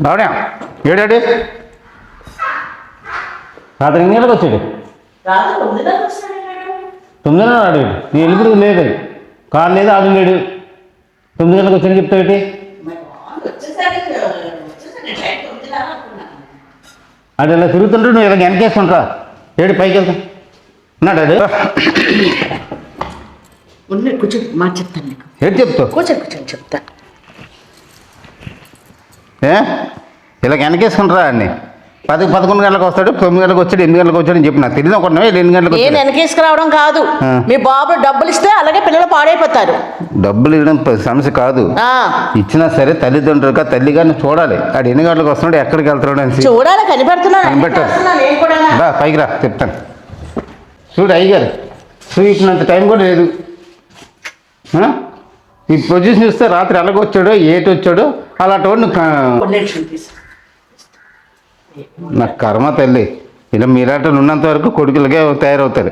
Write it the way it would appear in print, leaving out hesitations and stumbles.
రావడా ఏడాడు రాత్రి ఎన్ని గంటలకు వచ్చాడు? 9 రాడు. నీ ఎలుగురు లేదు, కారు లేదు, ఆడు లేడు. 9 గంటలకు వచ్చాను చెప్తావు. అది ఇలా తిరుగుతుంటే నువ్వు ఇలా వెనకేసుకుంటా. ఏడు పైకి వెళ్తా ఉన్నాడు. కూర్చో, మాట చెప్తాను నీకు. ఏడు చెప్తావు? కూర్చొని చెప్తా. ఇలా వెనకేసుకుంటారా అన్ని? 11 గంటలకు వస్తాడు, 9 గంటలకు వచ్చాడు, 8 గంటలకు వచ్చాడు అని చెప్పి నాకు తెలియదు అనుకుంటున్నావా? 8 గంటలకు నేను వెనకేసుకురావడం కాదు, మీ బాబు డబ్బులు ఇస్తే అలాగే పిల్లలు పాడైపోతారు. డబ్బులు ఇవ్వడం సమస్య కాదు, ఇచ్చినా సరే తల్లిదండ్రులుగా తల్లిగా చూడాలి. ఆడు ఎన్ని గంటలకు వస్తున్నాడు, ఎక్కడికి వెళ్తున్నాడు అని చూడాలి. కనిపెట్టాలి. పైకి రా చెప్తాను. చూడు అయ్యగారు చూపించినంత టైం కూడా లేదు. ఈ పొజిషన్ చూస్తే రాత్రి ఎలాగొచ్చాడో ఏటి వచ్చాడో అలాంటి వాడు నా కర్మ తల్లి. ఇలా మీరాట ఉన్నంత వరకు కొడుకులకే తయారవుతారు.